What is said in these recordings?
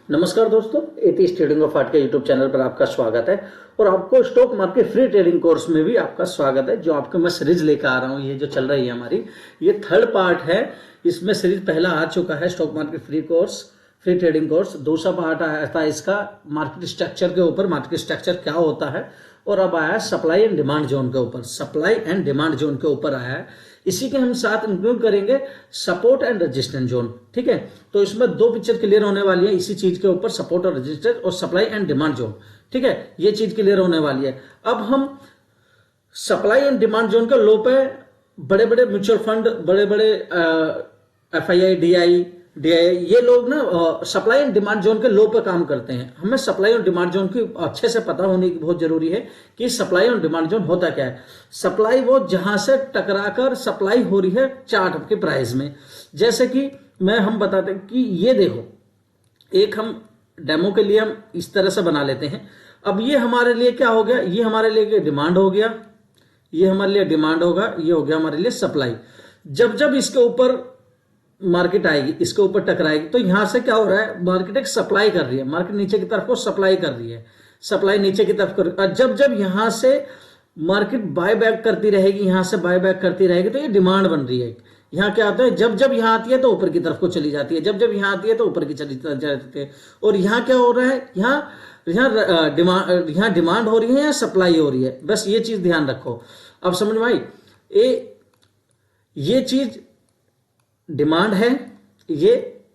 नमस्कार दोस्तों, eighties trading of art के यूट्यूब चैनल पर आपका स्वागत है। और आपको stock market free trading course में भी आपका स्वागत है। जो आपको मैं सीरीज लेकर आ रहा हूँ, ये जो चल रही है हमारी, ये थर्ड पार्ट है। इसमें सीरीज पहला आ चुका है stock market free trading course. दूसरा पार्ट आया था इसका मार्केट स्ट्रक्चर के ऊपर, मार्केट स्ट्रक्चर क्या होता है। और अब आया सप्लाई एंड डिमांड जोन के ऊपर, सप्लाई एंड डिमांड जोन के ऊपर आया है। इसी के हम साथ इंक्लूड करेंगे सपोर्ट एंड रेजिस्टेंस जोन। ठीक है, तो इसमें दो पिक्चर क्लियर होने वाली है इसी चीज के ऊपर, सपोर्ट और रेजिस्टेंस और सप्लाई एंड डिमांड जोन। ठीक है, ये चीज क्लियर होने वाली है। अब हम सप्लाई एंड डिमांड जोन का लो पे बड़े बड़े म्यूचुअल फंड, बड़े बड़े FII, DI ये लोग ना सप्लाई एंड डिमांड जोन के लो पे काम करते हैं। हमें सप्लाई और डिमांड जोन की अच्छे से पता होने की बहुत जरूरी है कि सप्लाई और डिमांड जोन होता क्या है। सप्लाई वो जहां से टकराकर सप्लाई हो रही है चार्ट के प्राइस में। जैसे कि हम बताते हैं कि ये देखो, एक हम डेमो के लिए हम इस तरह से बना लेते हैं। अब ये हमारे लिए क्या हो गया, ये हमारे लिए डिमांड हो गया, ये हमारे लिए डिमांड होगा, ये हो गया हमारे लिए सप्लाई। जब जब इसके ऊपर मार्केट आएगी, इसके ऊपर टकराएगी, तो यहां से क्या हो रहा है, मार्केट एक सप्लाई कर रही है, मार्केट नीचे की तरफ को सप्लाई कर रही है, सप्लाई नीचे की तरफ कर रही है। जब जब यहां से मार्केट बाय बैक करती रहेगी, यहां से बाय बैक करती रहेगी, तो ये डिमांड बन रही है। यहाँ क्या होता है, जब जब यहां आती है तो ऊपर की तरफ को चली जाती है, जब जब यहां आती है तो ऊपर की चली जाती है। और यहाँ क्या हो रहा है, यहाँ डिमांड हो रही है या सप्लाई हो रही है, बस ये चीज ध्यान रखो। अब समझ में आई, ये चीज डिमांड है, ये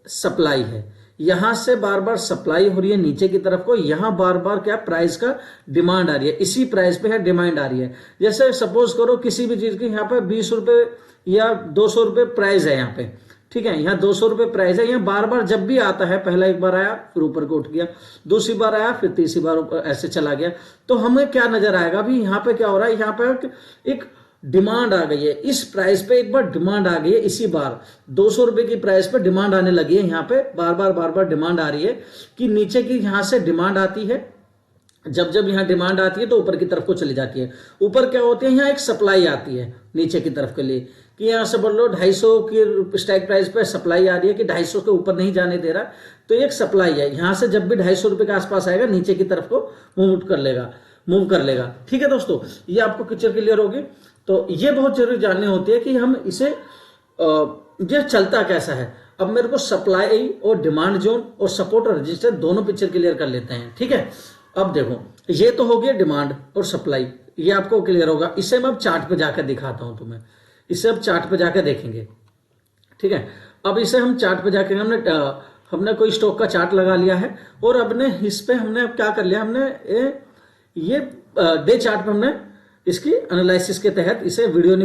सप्लाई है। यहां से बार बार सप्लाई हो रही है नीचे की तरफ को, यहां बार बार क्या प्राइस का डिमांड आ रही है, इसी प्राइस पे है डिमांड आ रही है। जैसे सपोज करो किसी भी चीज की यहाँ पे 20 रुपए या 200 रुपए प्राइस है यहाँ पे। ठीक है, यहाँ 200 रुपए प्राइस है। यहाँ बार बार जब भी आता है, पहला एक बार आया फिर ऊपर को उठ गया, दूसरी बार आया फिर तीसरी बार ऐसे चला गया, तो हमें क्या नजर आएगा, अभी यहाँ पे क्या हो रहा है, यहाँ पे एक डिमांड आ गई है। इस प्राइस पे एक बार डिमांड आ गई है, इसी बार 200 रुपए की प्राइस पे डिमांड आने लगी है। यहाँ पे बार बार डिमांड आ रही है कि नीचे की यहां से डिमांड आती है। जब जब यहां डिमांड आती है तो ऊपर की तरफ को चली जाती है। ऊपर क्या होती है, यहाँ एक सप्लाई आती है नीचे की तरफ के लिए, कि यहां से बोल लो 250 की स्ट्राइक प्राइस पे सप्लाई आ रही है कि 250 के ऊपर नहीं जाने दे रहा, तो एक सप्लाई है। यहां से जब भी 250 रुपए के आसपास आएगा, नीचे की तरफ को मूव कर लेगा। ठीक है दोस्तों, ये आपको पिक्चर क्लियर होगी। तो ये बहुत जरूरी जाननी होती है कि हम इसे ये चलता कैसा है। अब मेरे को सप्लाई और डिमांड जोन और सपोर्ट और रजिस्टर दोनों पिक्चर क्लियर कर लेते हैं। ठीक है, अब देखो, ये तो हो गया डिमांड और सप्लाई, ये आपको क्लियर होगा। इसे मैं अब चार्ट पे जाकर दिखाता हूं तुम्हें, इसे अब चार्ट पे जाकर देखेंगे। ठीक है, अब इसे हम चार्ट पे जाकर हमने कोई स्टॉक का चार्ट लगा लिया है, और अपने इस पे हमने अब क्या कर लिया, हमने ये डे चार्ट पे हमने इसकी एनालिसिस के तहत इसे वीडियो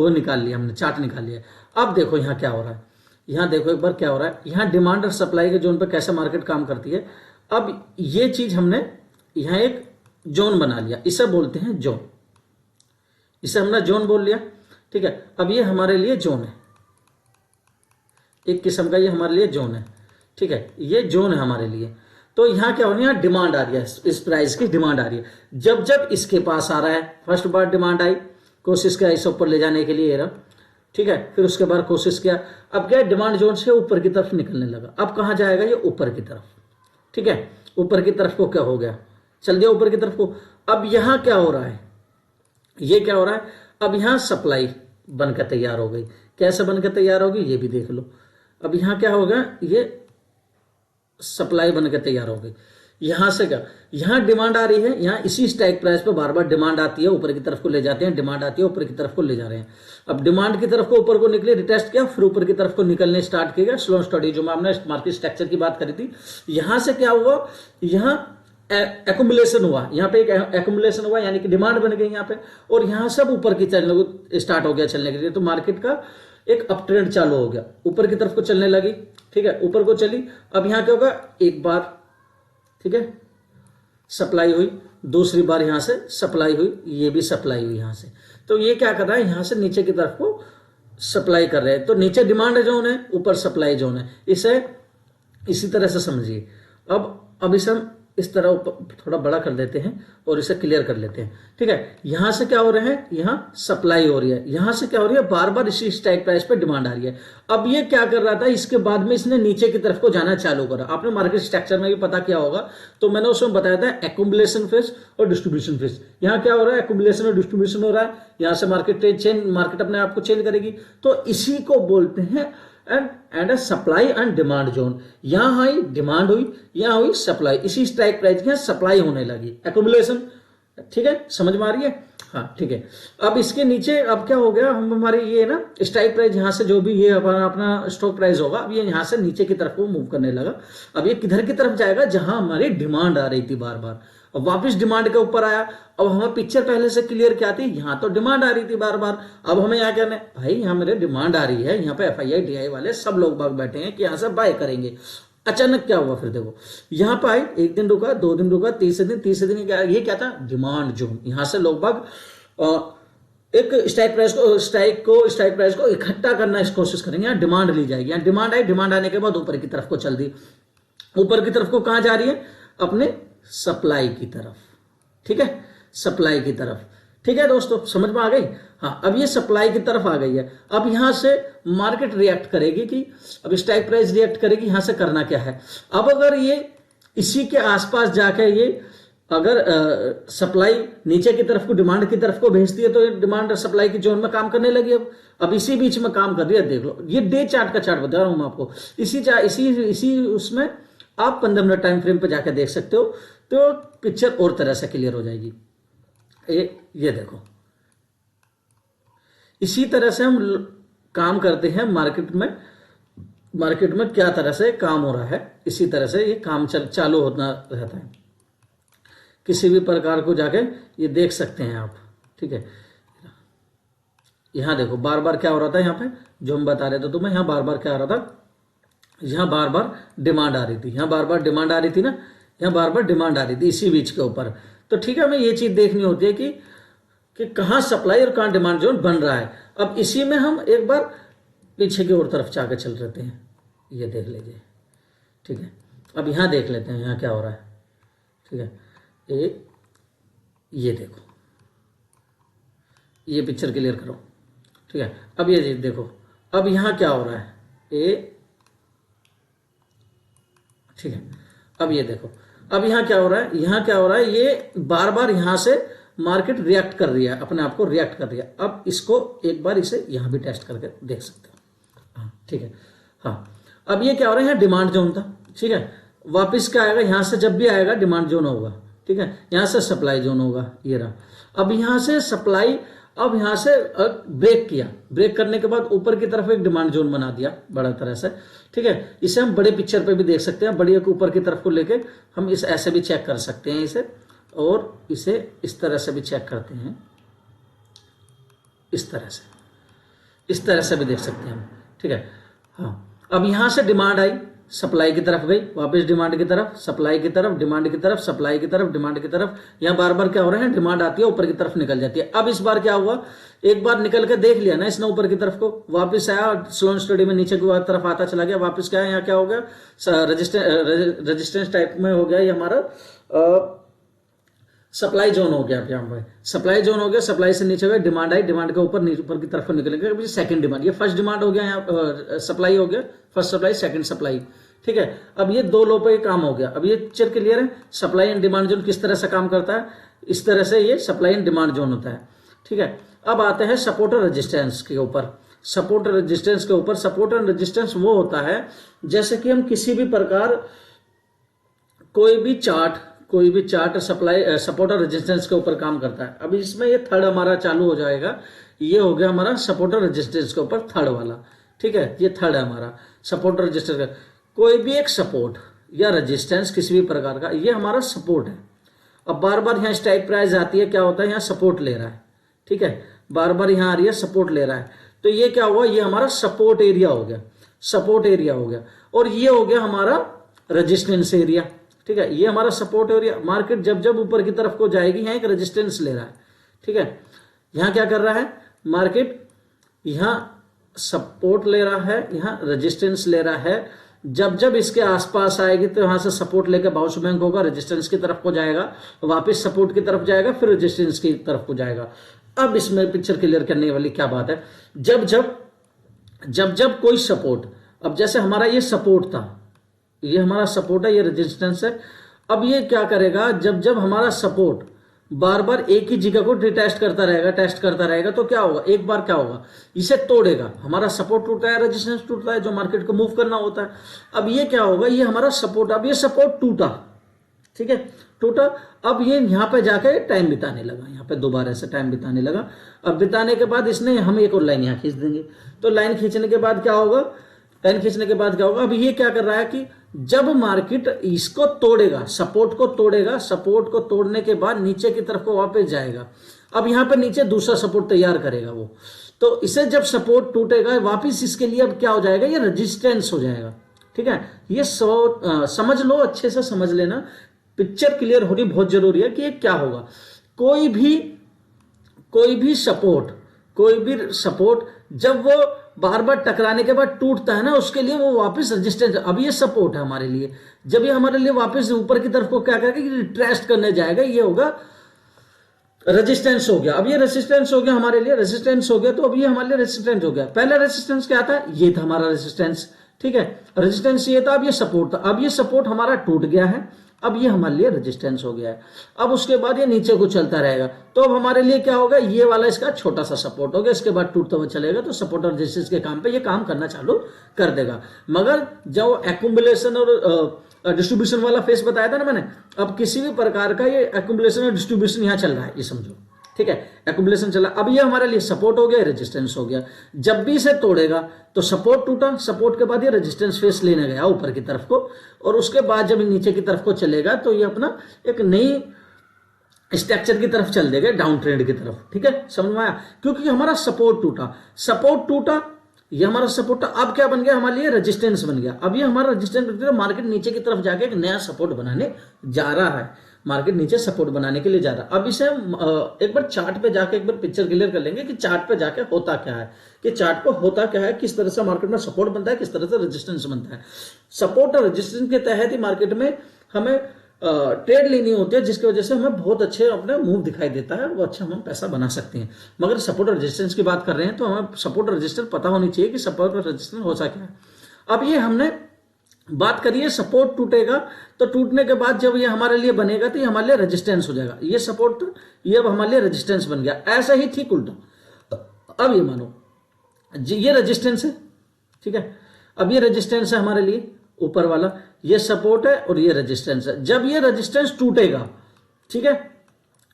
निकाल लिया, हमने चार्ट निकाल लिया। अब देखो यहाँ क्या हो रहा है, यहाँ देखो एक बार क्या हो रहा है, यहाँ डिमांड और सप्लाई के जोन पे कैसे मार्केट काम करती है। अब ये चीज हमने यहाँ एक जोन बना लिया, इसे बोलते हैं जोन, इसे हमने जोन बोल लिया। ठीक है, अब ये हमारे लिए जोन है, एक किस्म का ये हमारे लिए जोन है। ठीक है, ये जोन है हमारे लिए। तो यहाँ क्या हो रहा है, यहाँ डिमांड आ रही है, इस प्राइस की डिमांड आ रही है। जब जब इसके पास आ रहा है, फर्स्ट बार डिमांड आई, कोशिश किया इसे ऊपर ले जाने के लिए रहा। ठीक है, फिर उसके बाद कोशिश किया, अब क्या डिमांड जोन से ऊपर की तरफ निकलने लगा। अब कहाँ जाएगा, ये ऊपर की तरफ। ठीक है, ऊपर की तरफ को क्या हो गया, चल गया ऊपर की तरफ को। अब यहाँ क्या हो रहा है, ये क्या हो रहा है, अब यहाँ सप्लाई बनकर तैयार हो गई। कैसे बनकर तैयार होगी ये भी देख लो। अब यहाँ क्या होगा, ये सप्लाई बनकर तैयार हो गई। यहां से क्या, यहां डिमांड आ रही है, यहां इसी स्ट्राइक प्राइस पे बार बार डिमांड आती है, ऊपर की तरफ को ले जाते हैं, डिमांड आती है, ऊपर की तरफ को ले जा रहे हैं। अब डिमांड की तरफ को ऊपर को निकले, रिटेस्ट किया, फिर ऊपर की तरफ को निकलने स्टार्ट किया। स्लो स्टडी जो हमने मार्केट स्ट्रक्चर की बात करी थी, यहां से क्या हुआ, यहां एक्युमुलेशन हुआ, यहाँ पे एक एक्युमुलेशन हुआ, यानी कि डिमांड बन गई यहाँ पे, और यहां सब ऊपर की चलने स्टार्ट हो गया चलने के लिए। तो मार्केट का एक अप ट्रेंड चालू हो गया, ऊपर की तरफ को चलने लगी। ठीक है, ऊपर को चली। अब यहां क्या होगा, एक बार ठीक है सप्लाई हुई, दूसरी बार यहां से सप्लाई हुई, ये भी सप्लाई हुई यहां से। तो ये क्या कर रहा है, यहां से नीचे की तरफ को सप्लाई कर रहे हैं। तो नीचे डिमांड जोन है, ऊपर सप्लाई जोन है, इसे इसी तरह से समझिए। अब इसे हम इस तरह थोड़ा बड़ा कर देते हैं और इसे क्लियर कर लेते हैं। ठीक है, यहां से क्या हो रहा है, यहां सप्लाई हो रही है, यहां से क्या हो रही है, बार बार इसी स्ट्राइक प्राइस पे डिमांड आ रही है। अब ये क्या कर रहा था, इसके बाद में इसने नीचे की तरफ को जाना चालू करा। आपने मार्केट स्ट्रक्चर में भी पता किया होगा, तो मैंने उसमें बताया था एक्युमुलेशन फेज और डिस्ट्रीब्यूशन फेज। यहां क्या हो रहा है, एक्युमुलेशन और डिस्ट्रीब्यूशन हो रहा है, यहां से मार्केट अपने आप को चेंज करेगी। तो इसी को बोलते हैं and supply and demand zone. यहां आई डिमांड हुई, यहां हुई सप्लाई, इसी स्ट्राइक प्राइस की सप्लाई होने लगी, एक्युमुलेशन। ठीक है, समझ में आ रही है? हाँ ठीक है। अब इसके नीचे अब क्या हो गया, हम हमारे ये ना स्ट्राइक प्राइस यहां से जो भी ये अपना स्टॉक प्राइस होगा, अब ये यहां से नीचे की तरफ को मूव करने लगा। अब ये किधर की तरफ जाएगा, जहां हमारी डिमांड आ रही थी बार बार, अब वापस डिमांड के ऊपर आया। अब हमें पिक्चर पहले से क्लियर क्या थी, यहां तो डिमांड आ रही थी बार बार। अब हमें यहाँ करना है, भाई यहाँ मेरे डिमांड आ रही है, यहाँ पे FII DI वाले सब लोग बाग बैठे हैं कि यहां से बाय करेंगे। अचानक क्या हुआ, फिर देखो यहां पर आई, एक दिन रुका, 2 दिन रुका, तीसरे दिन ये क्या था, डिमांड जोन। यहां से लोग बाग एक स्ट्राइक प्राइस को इकट्ठा करना की कोशिश करेंगे, यहाँ डिमांड ली जाएगी। यहाँ डिमांड आई, डिमांड आने के बाद ऊपर की तरफ को चल दी। ऊपर की तरफ को कहां जा रही है, अपने सप्लाई की तरफ। ठीक है, सप्लाई की तरफ। ठीक है दोस्तों, समझ में आ गई? हाँ, अब ये सप्लाई की तरफ आ गई है। अब यहां से मार्केट रिएक्ट करेगी कि अब स्ट्राइक प्राइस रिएक्ट करेगी, यहां से करना क्या है। अब अगर ये इसी के आसपास जाकर ये अगर सप्लाई नीचे की तरफ को डिमांड की तरफ को भेजती है, तो ये डिमांड सप्लाई की जोन में काम करने लगी। अब इसी बीच में काम कर रही है। देख लो, ये डे चार्ट का चार्ट बता रहा हूं मैं आपको। इसी उसमें आप 15 मिनट टाइम फ्रेम पे जाकर देख सकते हो, तो पिक्चर और तरह से क्लियर हो जाएगी। ये देखो, इसी तरह से हम काम करते हैं मार्केट में क्या तरह से काम हो रहा है, इसी तरह से ये काम चालू होना रहता है। किसी भी प्रकार को जाके ये देख सकते हैं आप। ठीक है, यहां देखो बार बार क्या हो रहा था, यहां पे जो हम बता रहे थे तुम्हें, यहां बार बार क्या हो रहा था, यहां बार बार डिमांड आ रही थी, यहां बार बार डिमांड आ रही थी ना, यहां बार बार डिमांड आ रही थी इसी बीच के ऊपर। तो ठीक है, हमें ये चीज देखनी होती है कि कहां सप्लाई और कहां डिमांड जोन बन रहा है। अब इसी में हम एक बार पीछे की ओर तरफ जाकर चल रहे हैं, ये देख लीजिए। ठीक है, अब यहां देख लेते हैं यहां क्या हो रहा है। ठीक है, ये देखो, ये पिक्चर क्लियर करो। ठीक है, अब ये देखो, अब यहां क्या हो रहा है, ठीक है, अब ये देखो, अब यहां क्या हो रहा है, ये बार बार यहां से मार्केट रिएक्ट कर रही है, अपने आप को रिएक्ट कर रही है। अब इसको एक बार इसे यहां भी टेस्ट करके देख सकते हो। हाँ ठीक है, हाँ अब ये क्या हो रहा है, यहाँ डिमांड जोन था। ठीक है, वापिस क्या आएगा, यहां से जब भी आएगा डिमांड जोन होगा। ठीक है, यहां से सप्लाई जोन होगा, ये रहा। अब यहां से सप्लाई, अब यहां से ब्रेक किया, ब्रेक करने के बाद ऊपर की तरफ एक डिमांड जोन बना दिया बड़ा तरह से। ठीक है, इसे हम बड़े पिक्चर पे भी देख सकते हैं, बड़ी को ऊपर की तरफ को लेके हम इस ऐसे भी चेक कर सकते हैं इसे, और इसे इस तरह से भी चेक करते हैं, इस तरह से भी देख सकते हैं हम। ठीक है, हाँ अब यहां से डिमांड आई, सप्लाई की तरफ गई, वापस डिमांड की तरफ, सप्लाई की तरफ, डिमांड की तरफ, सप्लाई की तरफ, डिमांड की तरफ। यहां बार बार क्या हो रहा है, डिमांड आती है, ऊपर की तरफ निकल जाती है। अब इस बार क्या हुआ, एक बार निकल के देख लिया ना इसने ऊपर की तरफ को, वापस आया, स्लोन स्टडी में नीचे की तरफ आता चला गया, वापस क्या है, यहाँ क्या हो गया, रेजिस्टेंस टाइप में हो गया ये हमारा सप्लाई जोन हो गया। यहाँ पे सप्लाई जोन हो गया, सप्लाई से नीचे गए, डिमांड आई, डिमांड के ऊपर ऊपर की तरफ निकलेंगे, सेकंड डिमांड, ये फर्स्ट डिमांड हो गया, यहाँ सप्लाई हो गया, फर्स्ट सप्लाई, सेकंड सप्लाई। ठीक है, अब ये दो लो पे काम हो गया। अब ये पिक्चर क्लियर है, सप्लाई एंड डिमांड जोन किस तरह से काम करता है, इस तरह से ये सप्लाई एंड डिमांड जोन होता है। ठीक है, अब आते हैं सपोर्ट और रेजिस्टेंस के ऊपर। सपोर्ट और रेजिस्टेंस के ऊपर, सपोर्ट एंड रेजिस्टेंस वो होता है जैसे कि हम किसी भी प्रकार कोई भी चार्ट सप्लाई सपोर्ट और रेजिस्टेंस के ऊपर काम करता है। अब इसमें ये थर्ड हमारा चालू हो जाएगा, ये हो गया हमारा सपोर्ट और रेजिस्टेंस के ऊपर थर्ड वाला। ठीक है, ये थर्ड है हमारा सपोर्ट और रेजिस्टेंस का। कोई भी एक सपोर्ट या रेजिस्टेंस किसी भी प्रकार का, ये हमारा सपोर्ट है। अब बार बार यहाँ स्ट्राइक प्राइस आती है, क्या होता है, यहाँ सपोर्ट ले रहा है। ठीक है, बार बार यहाँ आ रही है, सपोर्ट ले रहा है, तो ये क्या हुआ, ये हमारा सपोर्ट एरिया हो गया, सपोर्ट एरिया हो गया। और ये हो गया हमारा रेजिस्टेंस एरिया। ठीक है, ये हमारा सपोर्ट एरिया। मार्केट जब जब ऊपर की तरफ को जाएगी, यहाँ एक रेजिस्टेंस ले रहा है। ठीक है, यहाँ क्या कर रहा है मार्केट, यहाँ सपोर्ट ले रहा है, यहाँ रेजिस्टेंस ले रहा है। जब जब इसके आसपास आएगी तो यहां से सपोर्ट लेकर बाउंस बैंक होगा, रेजिस्टेंस की तरफ को जाएगा, वापस सपोर्ट की तरफ जाएगा, फिर रेजिस्टेंस की तरफ को जाएगा। अब इसमें पिक्चर क्लियर करने वाली क्या बात है, जब जब कोई सपोर्ट, अब जैसे हमारा ये सपोर्ट था, ये हमारा सपोर्ट है, ये रेजिस्टेंस है। अब ये क्या करेगा, जब जब हमारा सपोर्ट बार बार एक ही जगह को टेस्ट करता रहेगा, टेस्ट करता रहेगा, तो क्या होगा, एक बार क्या होगा, इसे तोड़ेगा। हमारा सपोर्ट टूटा है, रेजिस्टेंस टूटता है, जो मार्केट को मूव करना होता है। अब ये क्या होगा, ये हमारा सपोर्ट, अब ये सपोर्ट टूटा, ठीक है, टूटा। अब ये यहां पे जाके टाइम बिताने लगा, यहां पे दोबारा से टाइम बिताने लगा। अब बिताने के बाद इसने हम एक और लाइन यहां खींच देंगे, तो लाइन खींचने के बाद क्या होगा, लाइन खींचने के बाद क्या होगा, अब ये क्या कर रहा है कि जब मार्केट इसको तोड़ेगा, सपोर्ट को तोड़ेगा, सपोर्ट को तोड़ने के बाद नीचे की तरफ को वापस जाएगा। अब यहां पे नीचे दूसरा सपोर्ट तैयार करेगा वो, तो इसे जब सपोर्ट टूटेगा वापस, इसके लिए अब क्या हो जाएगा, ये रेजिस्टेंस हो जाएगा, ठीक है। ये समझ लो, अच्छे से समझ लेना, पिक्चर क्लियर होनी बहुत जरूरी है कि ये क्या होगा। कोई भी सपोर्ट जब वो बार बार टकराने के बाद टूटता है ना, उसके लिए वो वापस रेजिस्टेंस, अब ये सपोर्ट है हमारे लिए, जब ये हमारे लिए वापस ऊपर की तरफ को क्या करेगा, रिट्रेस्ट करने जाएगा, ये होगा रेजिस्टेंस हो गया। अब ये रेजिस्टेंस हो गया हमारे लिए, रेजिस्टेंस हो गया, तो अब ये हमारे लिए रेजिस्टेंस हो गया। पहला रेजिस्टेंस क्या था, ये था हमारा रेजिस्टेंस, ठीक है, रेजिस्टेंस ये था, अब ये सपोर्ट था। अब ये सपोर्ट हमारा टूट गया है, अब ये हमारे लिए रेजिस्टेंस हो गया है। अब उसके बाद ये नीचे को चलता रहेगा, तो अब हमारे लिए क्या होगा, ये वाला इसका छोटा सा सपोर्ट हो गया, इसके बाद टूटता हुआ चलेगा, तो सपोर्ट और रेजिस्टेंस के काम पे ये काम करना चालू कर देगा। मगर जो एक्युमुलेशन और डिस्ट्रीब्यूशन वाला फेस बताया था ना मैंने, अब किसी भी प्रकार का ये एक्युमुलेशन और डिस्ट्रीब्यूशन यहां चल रहा है, ये समझो, ठीक है, एक्युमुलेशन चला। अब ये हमारे लिए सपोर्ट हो गया, रेजिस्टेंस हो गया। जब भी इसे तोड़ेगा तो सपोर्ट टूटा, सपोर्ट के बाद ये रेजिस्टेंस फेस लेने गया ऊपर की तरफ को, और उसके बाद जब नीचे की तरफ को चलेगा तो ये अपना एक नई स्ट्रक्चर की तरफ चल देगा, डाउन ट्रेंड की तरफ, ठीक है, समझ में आया। क्योंकि हमारा सपोर्ट टूटा, ये हमारा सपोर्ट, अब क्या बन गया, हमारे लिए रेजिस्टेंस बन गया। अब ये हमारा रेजिस्टेंस बन गया, मार्केट नीचे की तरफ जाके एक नया सपोर्ट बनाने जा रहा है, मार्केट नीचे सपोर्ट बनाने के लिए जा रहा है। अब इसे एक बार चार्ट पे जाके एक बार पिक्चर क्लियर कर लेंगे कि चार्ट पे जाके होता क्या है, कि चार्ट पे होता क्या है, किस तरह से मार्केट में सपोर्ट बनता है, किस तरह से रेजिस्टेंस बनता है। सपोर्ट और रेजिस्टेंस के तहत ही मार्केट में हमें ट्रेड लेनी होती है, जिसकी वजह से हमें बहुत अच्छे अपना मूव दिखाई देता है, वो अच्छा हम पैसा बना सकते हैं। मगर सपोर्ट और रेजिस्टेंस की बात कर रहे हैं तो हमें सपोर्ट और रेजिस्टेंस पता होनी चाहिए कि सपोर्ट और रेजिस्टेंस होता क्या है। अब ये हमने बात करिए, सपोर्ट टूटेगा तो टूटने के बाद जब ये हमारे लिए बनेगा तो ये हमारे लिए रेजिस्टेंस हो जाएगा। ये सपोर्ट था, ये अब हमारे लिए रेजिस्टेंस बन गया। ऐसा ही ठीक उल्टा, अब ये मानो ये रेजिस्टेंस है, ठीक है, अब ये रेजिस्टेंस है हमारे लिए ऊपर वाला, ये सपोर्ट है और ये रेजिस्टेंस है। जब ये रेजिस्टेंस टूटेगा, ठीक है,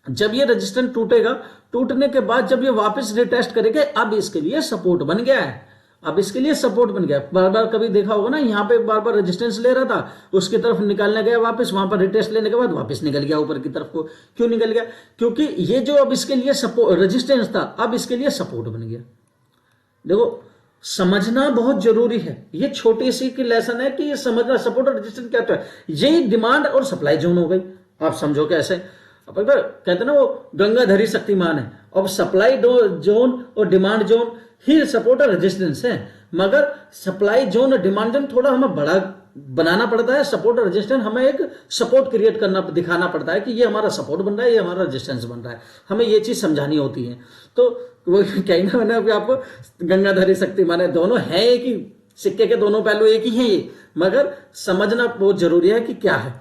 जब ये रेजिस्टेंस टूटेगा, टूटने के बाद जब ये वापस रिटेस्ट करेगा, अब इसके लिए सपोर्ट बन गया है, अब इसके लिए सपोर्ट बन गया। बार बार कभी देखा होगा ना, यहाँ पे बार बार रेजिस्टेंस ले रहा था, उसकी तरफ निकालने गया वापस, वहां पर रिटेस्ट लेने के बाद वापस निकल गया ऊपर की तरफ को। क्यों निकल गया, क्योंकि ये जो अब इसके लिए सपोर्ट रेजिस्टेंस था, अब इसके लिए सपोर्ट बन गया। देखो, समझना बहुत जरूरी है, ये छोटी सी की लेसन है कि ये समझना सपोर्ट और रेजिस्टेंस क्या होता है। यही डिमांड और सप्लाई जोन हो गई, आप समझो कैसे। अब कहते ना वो गंगाधरी शक्तिमान है, अब सप्लाई जोन और डिमांड जोन ही सपोर्ट और रेजिस्टेंस है, मगर सप्लाई जोन और डिमांड जोन थोड़ा हमें बड़ा बनाना पड़ता है। सपोर्ट और रेजिस्टेंस हमें एक सपोर्ट क्रिएट करना, दिखाना पड़ता है कि ये हमारा सपोर्ट बन रहा है, ये हमारा रेजिस्टेंस बन रहा है, हमें ये चीज समझानी होती है। तो वो कहीं ना मैंने अभी आपको गंगाधरी शक्तिमान है, दोनों है एक ही सिक्के के दोनों पहलू एक ही है ये, मगर समझना बहुत जरूरी है कि क्या है,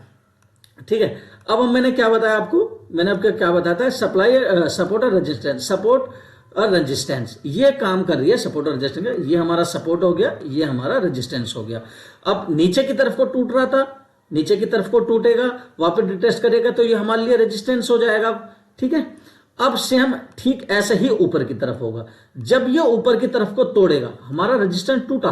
ठीक है। अब मैंने क्या बताया आपको, मैंने आपको क्या बताया था, सप्लाई सपोर्ट और रेजिस्टेंस, सपोर्ट और रेजिस्टेंस ये काम कर रही है, सपोर्ट और रेजिस्टेंस। ये हमारा सपोर्ट हो गया, ये हमारा रेजिस्टेंस हो गया। अब नीचे की तरफ को टूट रहा था, नीचे की तरफ को टूटेगा, वापस रिटेस्ट करेगा तो ये हमारे लिए रेजिस्टेंस हो जाएगा, ठीक है। अब सेम ठीक ऐसे ही ऊपर की तरफ होगा, जब ये ऊपर की तरफ को तोड़ेगा, हमारा रेजिस्टेंस टूटा,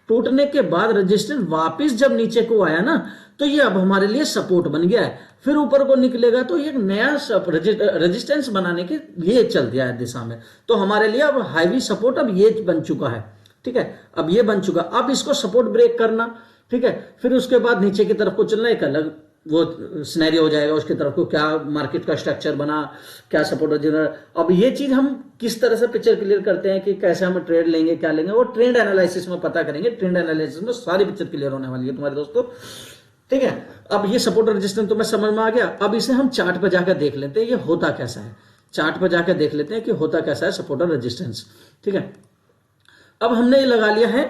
टूटने के बाद रेजिस्टेंस वापस जब नीचे को आया ना, तो ये अब हमारे लिए सपोर्ट बन गया है। फिर ऊपर को निकलेगा तो ये नया रेजिस्टेंस बनाने के लिए चल दिया है दिशा में, तो हमारे लिए अब हाईवी सपोर्ट अब ये बन चुका है, ठीक है, अब ये बन चुका। अब इसको सपोर्ट ब्रेक करना, ठीक है, फिर उसके बाद नीचे की तरफ को चलना, एक अलग वो सिनेरियो हो जाएगा, उसकी तरफ को क्या मार्केट का स्ट्रक्चर बना, क्या सपोर्ट रेजिस्टेंस। अब ये चीज हम किस तरह से पिक्चर क्लियर करते हैं कि कैसे हम ट्रेड लेंगे, क्या लेंगे, वो ट्रेंड एनालिसिस में पता करेंगे। ट्रेंड एनालिसिस में सारी पिक्चर क्लियर होने वाली है तुम्हारे दोस्तों, ठीक है। अब ये सपोर्ट रेजिस्टेंस तुम्हें समझ में आ गया। अब इसे हम चार्ट पर जाकर देख लेते हैं ये होता कैसा है। चार्ट पर जाकर देख लेते हैं कि होता कैसा है सपोर्ट और रेजिस्टेंस, ठीक है। अब हमने ये लगा लिया है,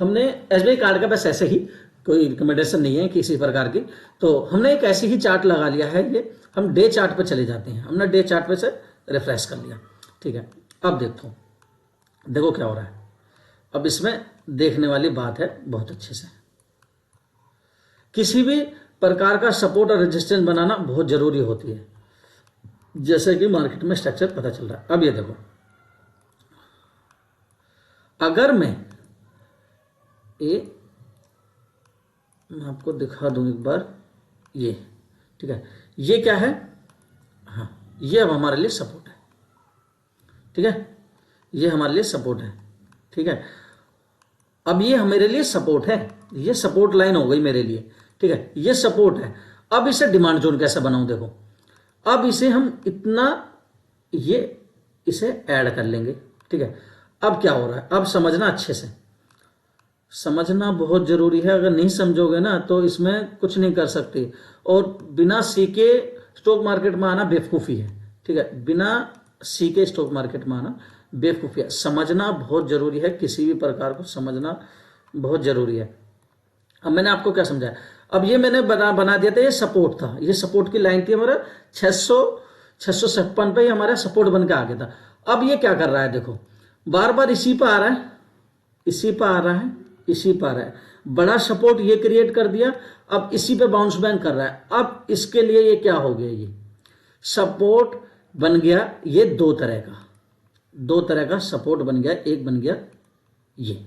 हमने एसबीआई कार्ड का बस ऐसे ही, कोई रिकमेंडेशन नहीं है किसी प्रकार की, तो हमने एक ऐसे ही चार्ट लगा लिया है। ये हम डे चार्ट पे चले जाते हैं, हमने डे चार्ट पे से रिफ्रेश कर लिया, ठीक है। अब देखो क्या हो रहा है। अब इसमें देखने वाली बात है बहुत अच्छे से, किसी भी प्रकार का सपोर्ट और रेजिस्टेंस बनाना बहुत जरूरी होती है, जैसे कि मार्केट में स्ट्रक्चर पता चल रहा है। अब ये देखो, अगर मैं आपको दिखा दूं एक बार, ये ठीक है, ये क्या है, हाँ ये अब हमारे लिए सपोर्ट है, ठीक है, ये हमारे लिए सपोर्ट है, ठीक है। अब ये मेरे लिए सपोर्ट है, ये सपोर्ट लाइन हो गई मेरे लिए, ठीक है, ये सपोर्ट है। अब इसे डिमांड जोन कैसे बनाऊं, देखो अब इसे हम इतना इसे ऐड कर लेंगे, ठीक है। अब क्या हो रहा है, अब समझना अच्छे से, समझना बहुत जरूरी है। अगर नहीं समझोगे ना तो इसमें कुछ नहीं कर सकते, और बिना सीखे स्टॉक मार्केट में आना बेवकूफ़ी है, ठीक है। बिना सीखे स्टॉक मार्केट में आना बेवकूफ़ी है। समझना बहुत जरूरी है, किसी भी प्रकार को समझना बहुत जरूरी है। अब मैंने आपको क्या समझाया, अब ये मैंने बना दिया था, ये सपोर्ट था, ये सपोर्ट की लाइन थी हमारा 656 पे ही हमारा सपोर्ट बन के आ गया था। अब ये क्या कर रहा है, देखो बार बार इसी पर आ रहा है, इसी पर आ रहा है, इसी पर आ रहा है, बड़ा सपोर्ट ये क्रिएट कर दिया, अब इसी पे बाउंस बैक कर रहा है। अब इसके लिए ये क्या हो गया, ये सपोर्ट बन गया, ये दो तरह का सपोर्ट बन गया, एक बन गया ये,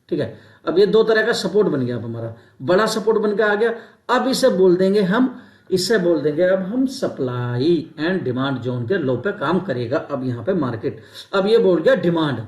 ठीक है। अब ये दो तरह का सपोर्ट बन गया, अब हमारा बड़ा सपोर्ट बन के आ गया। अब इसे बोल देंगे अब हम सप्लाई एंड डिमांड जोन के लो पे काम करेगा। अब यहाँ पे मार्केट, अब ये बोल गया डिमांड,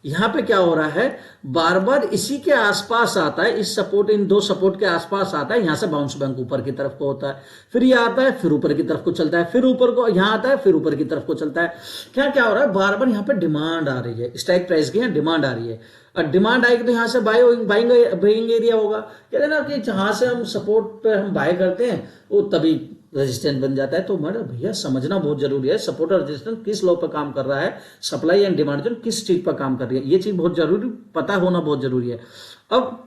यहाँ पे क्या हो रहा है, बार बार इसी के आसपास आता है, इस सपोर्ट, इन दो सपोर्ट के आसपास आता है, यहाँ से बाउंस बैक ऊपर की तरफ को होता है, फिर ये आता है, फिर ऊपर की तरफ को चलता है, फिर ऊपर को यहाँ आता है, फिर ऊपर की तरफ को चलता है। क्या हो रहा है, बार बार यहाँ पे डिमांड आ रही है, स्ट्राइक प्राइस की यहाँ डिमांड आ रही है, और डिमांड आएगी तो यहाँ से बाइंग एरिया होगा। कहते ना कि जहां से हम सपोर्ट पे हम बाय करते हैं वो तभी रेजिस्टेंस बन जाता है। तो मेरा भैया समझना बहुत जरूरी है, सपोर्ट और रेजिस्टेंस किस लो पर काम कर रहा है, सप्लाई एंड डिमांड जोन किस चीज पर काम कर रही है, ये चीज बहुत जरूरी पता होना बहुत जरूरी है। अब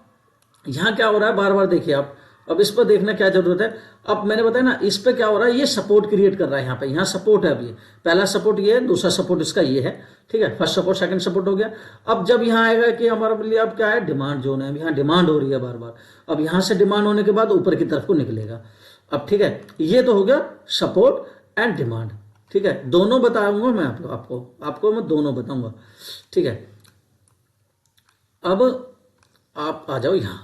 यहाँ क्या हो रहा है, बार बार देखिए आप, अब इस पर देखना क्या जरूरत है। अब मैंने बताया ना, इस पे क्या हो रहा है, ये सपोर्ट क्रिएट कर रहा है, यहाँ पे, यहाँ सपोर्ट है। अब ये पहला सपोर्ट ये है, दूसरा सपोर्ट इसका ये है, ठीक है, फर्स्ट सपोर्ट सेकंड सपोर्ट हो गया। अब जब यहाँ आएगा कि हमारे लिए अब क्या है, डिमांड जोन है, यहाँ डिमांड हो रही है बार बार। अब यहाँ से डिमांड होने के बाद ऊपर की तरफ को निकलेगा। अब ठीक है, ये तो हो गया सपोर्ट एंड डिमांड, ठीक है, दोनों बताऊंगा मैं आपको मैं दोनों बताऊंगा, ठीक है। अब आप आ जाओ यहां,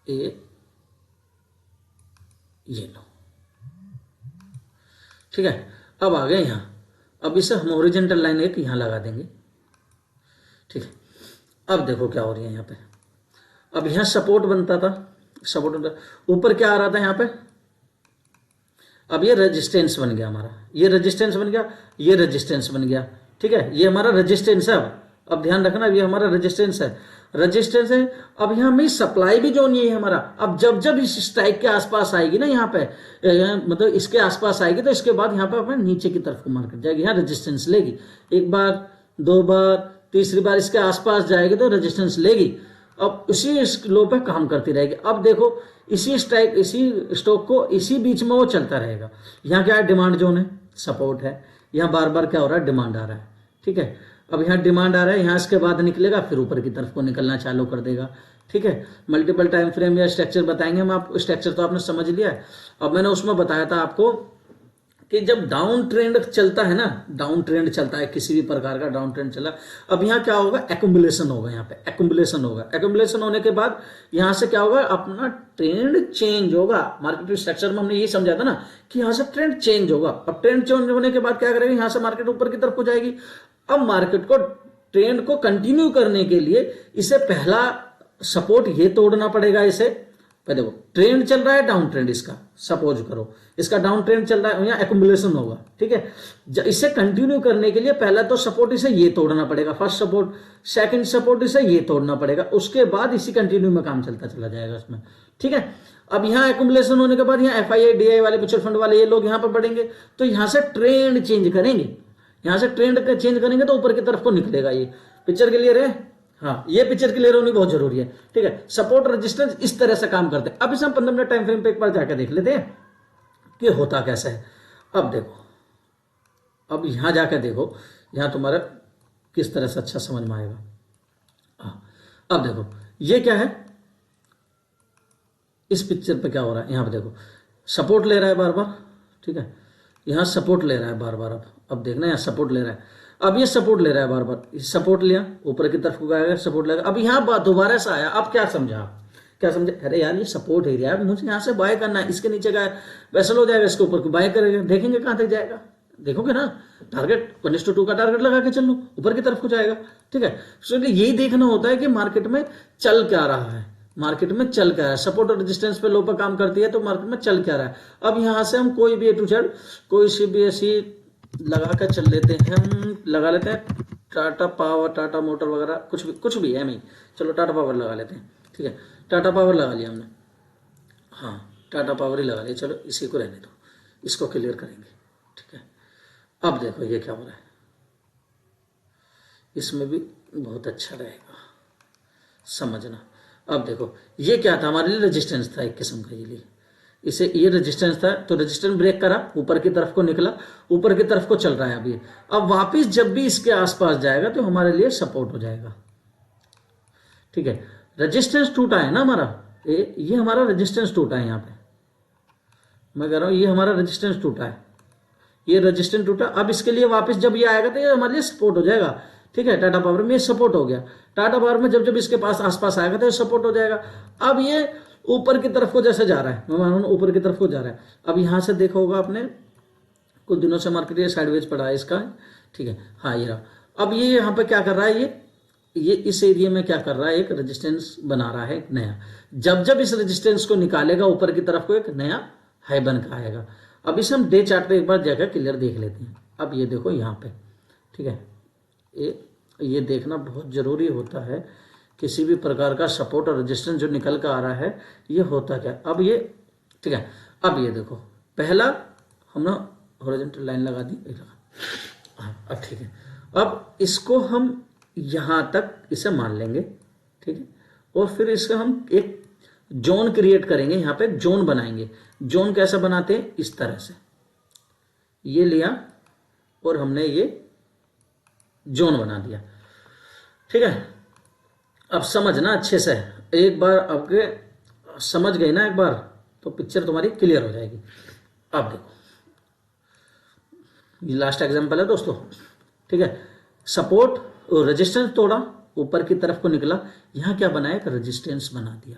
ये लो, ठीक है। अब आ गए यहां, अब इसे हम हॉरिजॉन्टल लाइन एक यहां लगा देंगे, ठीक है। अब देखो क्या हो रही है यहाँ पे, अब यहां सपोर्ट बनता था, सपोर्ट ऊपर क्या आ रहा था यहाँ पे, अब ये रेजिस्टेंस बन गया हमारा, ये रेजिस्टेंस बन गया, ये रेजिस्टेंस बन गया, ठीक है, ये हमारा रेजिस्टेंस है। अब ध्यान रखना, ये हमारा रेजिस्टेंस है, रेजिस्टेंस है। अब यहाँ में सप्लाई भी जोन ये है हमारा। अब जब इस स्ट्राइक के आसपास आएगी ना, यहाँ पे मतलब इसके आसपास आएगी, तो इसके बाद यहाँ पे अपने नीचे की तरफ को मार्केट जाएगी, यहाँ रेजिस्टेंस लेगी, एक बार, दो बार, तीसरी बार इसके आसपास जाएगी तो रेजिस्टेंस लेगी। अब इसी लो पे काम करती रहेगी। अब देखो इसी स्ट्राइक, इसी स्टॉक को इसी बीच में वो चलता रहेगा। यहाँ क्या है, डिमांड जोन है, सपोर्ट है, यहाँ बार बार क्या हो रहा है, डिमांड आ रहा है, ठीक है। अब यहाँ डिमांड आ रहा है, यहाँ इसके बाद निकलेगा, फिर ऊपर की तरफ को निकलना चालू कर देगा, ठीक है। मल्टीपल टाइम फ्रेम या स्ट्रक्चर बताएंगे हम आपको, स्ट्रक्चर तो आपने समझ लिया है। अब मैंने उसमें बताया था आपको कि जब डाउन ट्रेंड चलता है ना, डाउन ट्रेंड चलता है, किसी भी प्रकार का डाउन ट्रेंड चला, अब यहाँ क्या होगा, एक्युमुलेशन होगा, यहाँ पे एक्युमुलेशन होगा। एक्युमुलेशन होने के बाद यहाँ से क्या होगा, अपना ट्रेंड चेंज होगा। मार्केट स्ट्रक्चर में हमने ये समझा था ना कि यहाँ से ट्रेंड चेंज होगा। अब ट्रेंड चेंज होने के बाद क्या करेगा, यहाँ से मार्केट ऊपर की तरफ को जाएगी। अब मार्केट को ट्रेंड को कंटिन्यू करने के लिए इसे पहला सपोर्ट ये तोड़ना पड़ेगा इसे। देखो ट्रेंड चल रहा है डाउन ट्रेंड, इसका सपोज करो इसका डाउन ट्रेंड चल रहा है, यहाँ एक्यूमुलेशन होगा, ठीक है। इसे कंटिन्यू करने के लिए पहला तो सपोर्ट इसे ये तोड़ना पड़ेगा, फर्स्ट सपोर्ट, सेकंड सपोर्ट इसे ये तोड़ना पड़ेगा, उसके बाद इसी कंटिन्यू में काम चलता चला जाएगा इसमें, ठीक है। अब यहाँ एक्यूमुलेशन होने के बाद यहाँ FII DI वाले म्यूचुअल फंड वाले ये लोग यहाँ पर बढ़ेंगे, तो यहाँ से ट्रेंड चेंज करेंगे, यहाँ से ट्रेंड चेंज करेंगे तो ऊपर की तरफ को निकलेगा। ये पिक्चर क्लियर है? हाँ, ये पिक्चर क्लियर होनी बहुत जरूरी है, ठीक है। सपोर्ट रेजिस्टेंस इस तरह से काम करते हैं। अब इसे हम 15 मिनट टाइम फ्रेम पे एक बार जाकर देख लेते हैं कि होता कैसा है। अब देखो, अब यहां जाकर देखो, यहां तुम्हारा किस तरह से अच्छा समझ में आएगा। हाँ, अब देखो ये क्या है, इस पिक्चर पे क्या हो रहा है, यहां पे देखो सपोर्ट ले रहा है बार बार, ठीक है। यहां सपोर्ट ले रहा है बार बार, अब देखना यहां सपोर्ट ले रहा है, अब ये सपोर्ट ले रहा है बार बार, सपोर्ट लिया ऊपर की तरफ को गया, सपोर्ट लेगा, अब यहाँ दोबारा से आया। अब क्या समझा, क्या समझे, अरे यार ये सपोर्ट एरिया है, मुझे यहाँ से बाय करना है, इसके नीचे गया वैसल हो जाएगा, इसके ऊपर को बाय करेगा, देखेंगे कहाँ तक जाएगा, देखोगे ना, टारगेट 1:2 का टारगेट लगा के चल लो, ऊपर की तरफ को जाएगा, ठीक है। इसलिए यही देखना होता है कि मार्केट में चल क्या रहा है, मार्केट में चल क्या है, सपोर्ट और रेजिस्टेंस पे लो पर काम करती है तो मार्केट में चल क्या रहा है। अब यहाँ से हम कोई भी A to Z कोई सी भी ऐसी लगा कर चल लेते हैं, हम लगा लेते हैं टाटा पावर, टाटा मोटर वगैरह, कुछ भी है, चलो टाटा पावर लगा लेते हैं, ठीक है। टाटा पावर लगा लिया हमने, हाँ टाटा पावर ही लगा लिया, चलो इसी को रहने दो, इसको क्लियर करेंगे, ठीक है। अब देखो ये क्या हो रहा है, इसमें भी बहुत अच्छा रहेगा समझना। अब देखो ये क्या था, हमारे लिए रेजिस्टेंस था एक किस्म का, ये रेजिस्टेंस था, तो रेजिस्टेंस ब्रेक करा, ऊपर की तरफ को निकला, ऊपर की तरफ को चल रहा है अभी। अब वापस जब भी इसके आसपास जाएगा तो हमारे लिए सपोर्ट हो जाएगा, ठीक है। रेजिस्टेंस टूटा है ना हमारा, ये हमारा रेजिस्टेंस टूटा है, यहाँ पे मैं कह रहा हूं ये हमारा रेजिस्टेंस टूटा है, ये रेजिस्टेंस टूटा। अब इसके लिए वापस जब ये आएगा तो ये हमारे लिए सपोर्ट हो जाएगा, ठीक है। टाटा पावर में ये सपोर्ट हो गया, टाटा पावर में जब इसके पास आसपास आएगा तो ये सपोर्ट हो जाएगा। अब ये ऊपर की तरफ को जैसे जा रहा है, मैं मान ऊपर की तरफ को जा रहा है। अब यहां से देखा होगा आपने, कुछ दिनों से मार्केट ये साइडवेज पड़ा है इसका, ठीक है, हाँ ये रहा। अब ये यहाँ पे क्या कर रहा है, ये इस एरिया में क्या कर रहा है, एक रेजिस्टेंस बना रहा है नया। जब इस रेजिस्टेंस को निकालेगा ऊपर की तरफ को एक नया हाई बन का आएगा। अब इसे हम डे चार्ट पे एक बार जाकर क्लियर देख लेते हैं। अब ये देखो यहाँ पे, ठीक है, ये देखना बहुत जरूरी होता है, किसी भी प्रकार का सपोर्ट और रेजिस्टेंस जो निकल कर आ रहा है ये होता क्या। अब ये, ठीक है, अब ये देखो पहला हमने हॉरिजॉन्टल लाइन लगा दी, हाँ अब ठीक है। अब इसको हम यहां तक इसे मान लेंगे, ठीक है, और फिर इसका हम एक जोन क्रिएट करेंगे, यहां पे जोन बनाएंगे। जोन कैसे बनाते हैं, इस तरह से ये लिया और हमने ये जोन बना दिया, ठीक है। अब समझना अच्छे से, एक बार आपके समझ गए ना एक बार तो पिक्चर तुम्हारी क्लियर हो जाएगी। अब देखो ये लास्ट एग्जांपल है दोस्तों, ठीक है। सपोर्ट और रेजिस्टेंस तोड़ा, ऊपर की तरफ को निकला, यहां क्या बनाया, एक रेजिस्टेंस बना दिया,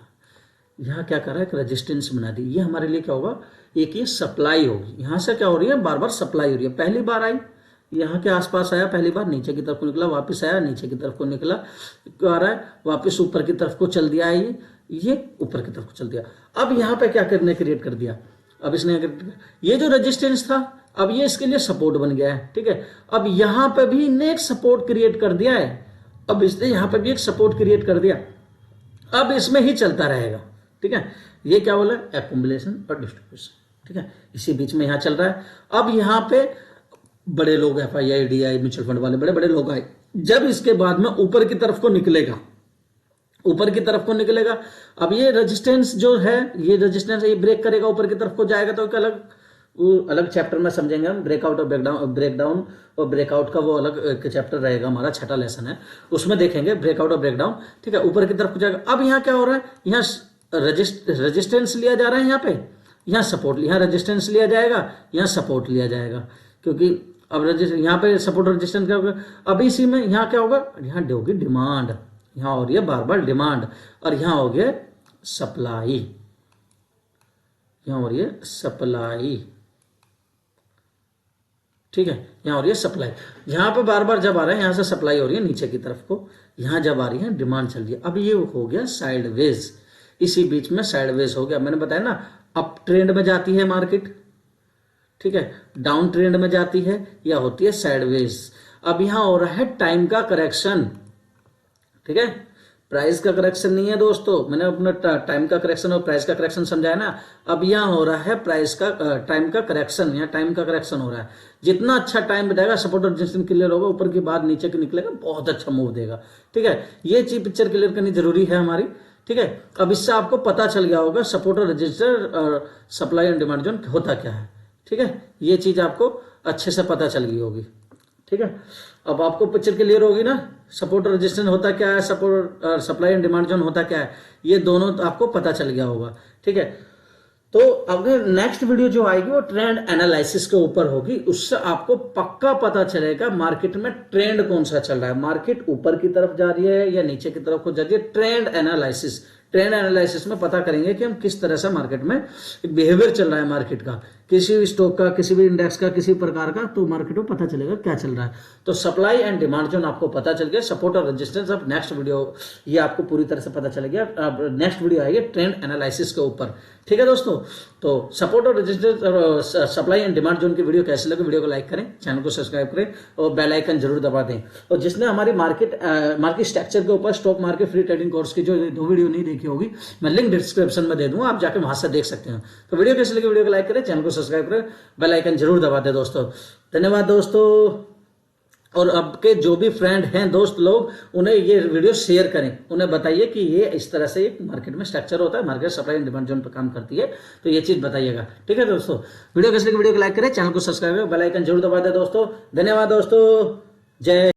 यहां क्या कर रहा है, एक रेजिस्टेंस बना दी। ये हमारे लिए क्या होगा, एक ये सप्लाई होगी, यहां से क्या हो रही है, बार बार सप्लाई हो रही है। पहली बार आई यहाँ के आसपास आया, पहली बार नीचे की तरफ को निकला, वापस आया, नीचे की तरफ को निकला, आ रहा है वापस ऊपर की तरफ को चल दिया है, ये ऊपर की तरफ को चल दिया। अब यहाँ पे क्या करने क्रिएट कर दिया, अब इसने ये जो रेजिस्टेंस था अब ये इसके लिए सपोर्ट बन गया है, ठीक है। अब यहाँ पे भी इनने एक सपोर्ट क्रिएट कर दिया है, अब इसने यहाँ पे भी एक सपोर्ट क्रिएट कर दिया, अब इसमें ही चलता रहेगा, ठीक है। ये क्या बोला, एक्युमुलेशन और डिस्ट्रीब्यूशन, ठीक है, इसी बीच में यहाँ चल रहा है। अब यहाँ पे बड़े लोग FII DI म्यूचुअल फंड वाले बड़े लोग आए, जब इसके बाद में ऊपर की तरफ को निकलेगा, ऊपर की तरफ को निकलेगा, अब ये रेजिस्टेंस जो है, ये रेजिस्टेंस ये ब्रेक करेगा, ऊपर की तरफ को जाएगा, तो एक अलग चैप्टर में समझेंगे हम, ब्रेकआउट और ब्रेकडाउन और ब्रेकआउट का वो अलग एक चैप्टर रहेगा, हमारा 6वां लेसन है, उसमें देखेंगे ब्रेकआउट और ब्रेकडाउन, ठीक है। ऊपर की तरफ को जाएगा। अब यहाँ क्या हो रहा है, यहाँ रेजिस्टेंस लिया जा रहा है, यहाँ पे यहाँ सपोर्ट, यहाँ रेजिस्टेंस लिया जाएगा, यहाँ सपोर्ट लिया जाएगा, क्योंकि अब यहाँ पे सपोर्ट रेजिस्टेंस क्या होगा, अब इसी में यहाँ क्या होगा, यहाँ होगी डिमांड, यहाँ हो रही है बार बार डिमांड, और यहाँ हो गया सप्लाई, यहाँ हो रही है सप्लाई, ठीक है, यहाँ हो रही है सप्लाई, यहाँ पे बार बार जब आ रहा है यहाँ से सप्लाई हो रही है नीचे की तरफ को, यहाँ जब आ रही है डिमांड चल रही है। अब ये हो गया साइडवेज, इसी बीच में साइडवेज हो गया। मैंने बताया ना अप ट्रेंड में जाती है मार्केट, ठीक है, डाउन ट्रेंड में जाती है या होती है साइडवेज। अब यहां हो रहा है टाइम का करेक्शन, ठीक है, प्राइस का करेक्शन नहीं है दोस्तों, मैंने अपना टाइम का करेक्शन और प्राइस का करेक्शन समझाया ना। अब यहां हो रहा है प्राइस का टाइम का करेक्शन, या टाइम का करेक्शन हो रहा है। जितना अच्छा टाइम बताएगा सपोर्ट और रेजिस्टेंस क्लियर होगा, ऊपर की बात नीचे की निकलेगा, बहुत अच्छा मूव देगा, ठीक है। ये चीज पिक्चर क्लियर करनी जरूरी है हमारी, ठीक है। अब इससे आपको पता चल गया होगा सपोर्ट और रजिस्टर और सप्लाई एंड डिमांड जोन होता क्या है, ठीक है। ये चीज आपको अच्छे से पता चल गई होगी, ठीक है। अब आपको पिक्चर क्लियर होगी ना, सपोर्ट और रेजिस्टेंस होता क्या है, support supply and demand zone होता क्या है, ये दोनों आपको पता चल गया होगा, ठीक है। तो अब नेक्स्ट वीडियो जो आएगी वो ट्रेंड एनालिसिस के ऊपर होगी, उससे आपको पक्का पता चलेगा मार्केट में ट्रेंड कौन सा चल रहा है, मार्केट ऊपर की तरफ जा रही है या नीचे की तरफ को जा रही है। ट्रेंड एनालिसिस में पता करेंगे कि हम किस तरह से मार्केट में बिहेवियर चल रहा है मार्केट का, किसी भी स्टॉक का, किसी भी इंडेक्स का, किसी प्रकार का, तो मार्केट में पता चलेगा क्या चल रहा है। तो सप्लाई एंड डिमांड जोन आपको पता चल गया, सपोर्ट और रेजिस्टेंस। अब नेक्स्ट वीडियो ये आपको पूरी तरह से पता चल गया। अब नेक्स्ट वीडियो आएगी ट्रेंड एनालिसिस के ऊपर, ठीक है दोस्तों। तो सपोर्ट और रेजिस्टेंस और सप्लाई एंड डिमांड जोन की वीडियो कैसे लगे, वीडियो को लाइक करें, चैनल को सब्सक्राइब करें और बेल आइकन जरूर दबा दें। और जिसने हमारी मार्केट स्ट्रक्चर के ऊपर stock market free trading course की जो 2 वीडियो नहीं देखी होगी, मैं लिंक डिस्क्रिप्शन में दे दूंगा, आप जाके वहां से देख सकते हैं। तो वीडियो कैसे लगी, वीडियो को लाइक करें, चैनल को सब्सक्राइब करें, बेल आइकन जरूर दबा दें दोस्तों। धन्यवाद दोस्तों। और अब के जो भी फ्रेंड हैं दोस्त लोग, उन्हें ये वीडियो शेयर करें, उन्हें बताइए कि ये इस तरह से एक मार्केट में स्ट्रक्चर होता है, market supply and demand zone पर काम करती है, तो ये चीज बताइएगा, ठीक है दोस्तों। वीडियो कैसे लगी, वीडियो को लाइक करें, चैनल को सब्सक्राइब करें, बेल आइकन जरूर दबा दें दोस्तों। धन्यवाद दोस्तों, जय